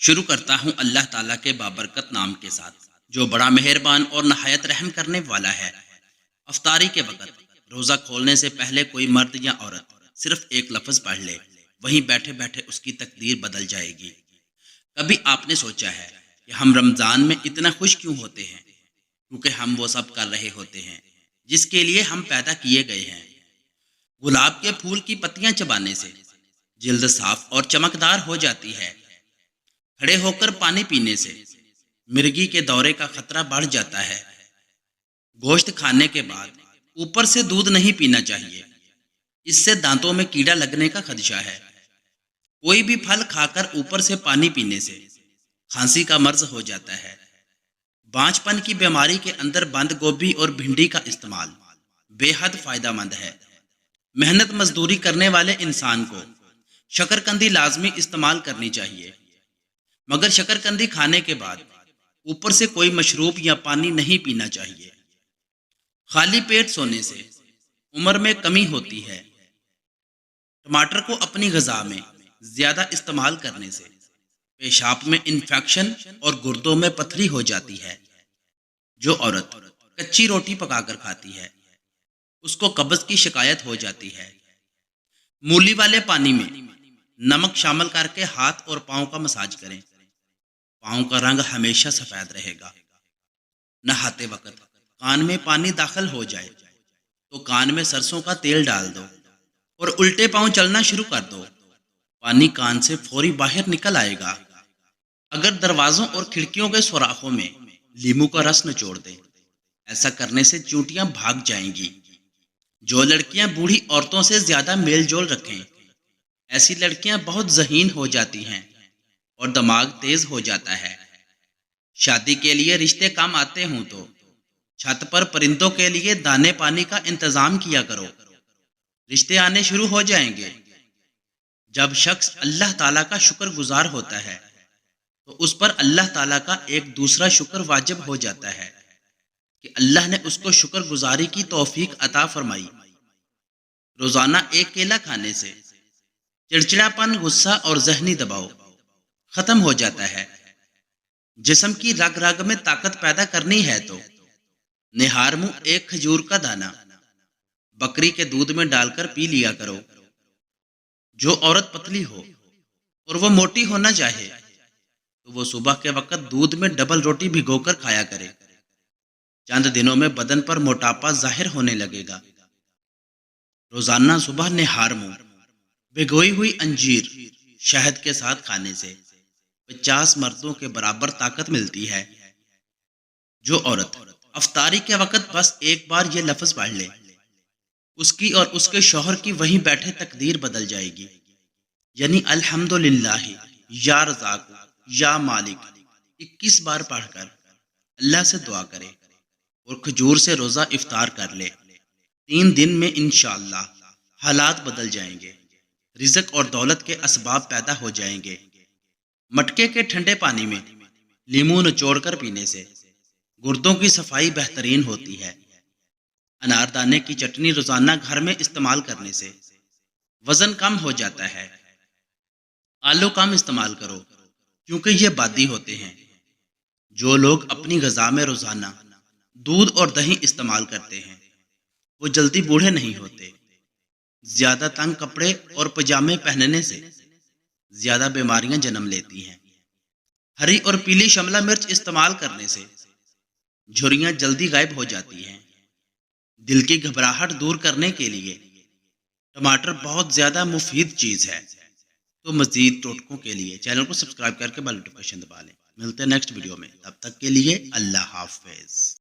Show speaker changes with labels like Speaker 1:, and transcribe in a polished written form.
Speaker 1: شروع کرتا ہوں اللہ تعالیٰ کے بابرکت نام کے ساتھ جو بڑا مہربان اور نہایت رحم کرنے والا ہے۔ افطاری کے وقت روزہ کھولنے سے پہلے کوئی مرد یا عورت صرف ایک لفظ پڑھ لے، وہیں بیٹھے بیٹھے اس کی تقدیر بدل جائے گی۔ کبھی آپ نے سوچا ہے کہ ہم رمضان میں اتنا خوش کیوں ہوتے ہیں؟ کیونکہ ہم وہ سب کر رہے ہوتے ہیں جس کے لیے ہم پیدا کیے گئے ہیں۔ گلاب کے پھول کی پتیاں چبانے سے جلد صاف اور چمکدار ہو جاتی ہے۔ کھڑے ہو کر پانی پینے سے مرگی کے دورے کا خطرہ بڑھ جاتا ہے۔ گوشت کھانے کے بعد اوپر سے دودھ نہیں پینا چاہیے، اس سے دانتوں میں کیڑا لگنے کا خدشہ ہے۔ کوئی بھی پھل کھا کر اوپر سے پانی پینے سے کھانسی کا مرض ہو جاتا ہے۔ بانجھ پن کی بیماری کے اندر بند گوبھی اور بھنڈی کا استعمال بے حد فائدہ مند ہے۔ محنت مزدوری کرنے والے انسان کو شکرکندی لازمی استعمال کرنی چاہیے، مگر شکرکندی کھانے کے بعد اوپر سے کوئی مشروب یا پانی نہیں پینا چاہیے۔ خالی پیٹ سونے سے عمر میں کمی ہوتی ہے۔ ٹماٹر کو اپنی غذا میں زیادہ استعمال کرنے سے پیشاب میں انفیکشن اور گردوں میں پتھری ہو جاتی ہے۔ جو عورت کچی روٹی پکا کر کھاتی ہے اس کو قبض کی شکایت ہو جاتی ہے۔ مولی والے پانی میں نمک شامل کر کے ہاتھ اور پاؤں کا مساج کریں، پاؤں کا رنگ ہمیشہ سفید رہے گا۔ نہاتے وقت کان میں پانی داخل ہو جائے تو کان میں سرسوں کا تیل ڈال دو اور الٹے پاؤں چلنا شروع کر دو، پانی کان سے فوری باہر نکل آئے گا۔ اگر دروازوں اور کھڑکیوں کے سوراخوں میں لیموں کا رس نچوڑ دیں، ایسا کرنے سے چونٹیاں بھاگ جائیں گی۔ جو لڑکیاں بوڑھی عورتوں سے زیادہ میل جول رکھیں، ایسی لڑکیاں بہت ذہین ہو جاتی ہیں اور دماغ تیز ہو جاتا ہے۔ شادی کے لیے رشتے کم آتے ہوں تو چھت پر پرندوں کے لیے دانے پانی کا انتظام کیا کرو، رشتے آنے شروع ہو جائیں گے۔ جب شخص اللہ تعالیٰ کا شکر گزار ہوتا ہے تو اس پر اللہ تعالیٰ کا ایک دوسرا شکر واجب ہو جاتا ہے کہ اللہ نے اس کو شکر گزاری کی توفیق عطا فرمائی۔ روزانہ ایک کیلا کھانے سے چڑچڑاپن، غصہ اور ذہنی دباؤ ختم ہو جاتا ہے۔ جسم کی رگ رگ میں طاقت پیدا کرنی ہے تو نہار منہ ایک کھجور کا دانہ بکری کے دودھ میں ڈال کر پی لیا کرو۔ جو عورت پتلی ہو اور وہ موٹی ہونا چاہے تو وہ صبح کے وقت دودھ میں ڈبل روٹی بھگو کر کھایا کرے، چند دنوں میں بدن پر موٹاپا ظاہر ہونے لگے گا۔ روزانہ صبح نہار منہ بھگوئی ہوئی انجیر شہد کے ساتھ کھانے سے 50 مردوں کے برابر طاقت ملتی ہے۔ جو عورت افطاری کے وقت بس ایک بار یہ لفظ پڑھ لے، اس کی اور اس کے شوہر کی وہیں بیٹھے تقدیر بدل جائے گی۔ یعنی الحمدللہ یا رزاق یا مالک 21 بار پڑھ کر اللہ سے دعا کرے اور کھجور سے روزہ افطار کر لے۔ 3 دن میں انشاءاللہ حالات بدل جائیں گے، رزق اور دولت کے اسباب پیدا ہو جائیں گے۔ مٹکے کے ٹھنڈے پانی میں لیموں نچوڑ کر پینے سے گردوں کی صفائی بہترین ہوتی ہے۔ اناردانے کی چٹنی روزانہ گھر میں استعمال کرنے سے وزن کم ہو جاتا ہے۔ آلو کم استعمال کرو کیونکہ یہ بادی ہوتے ہیں۔ جو لوگ اپنی غذا میں روزانہ دودھ اور دہی استعمال کرتے ہیں وہ جلدی بوڑھے نہیں ہوتے۔ زیادہ تنگ کپڑے اور پجامے پہننے سے زیادہ بیماریاں جنم لیتی ہیں۔ ہری اور پیلی شملہ مرچ استعمال کرنے سے جھریاں جلدی غائب ہو جاتی ہیں۔ دل کی گھبراہٹ دور کرنے کے لیے ٹماٹر بہت زیادہ مفید چیز ہے۔ تو مزید ٹوٹکوں کے لیے چینل کو سبسکرائب کر کے بیل نوٹیفیکیشن دبا لیں۔ ملتے ہیں نیکسٹ ویڈیو میں، تب تک کے لیے اللہ حافظ۔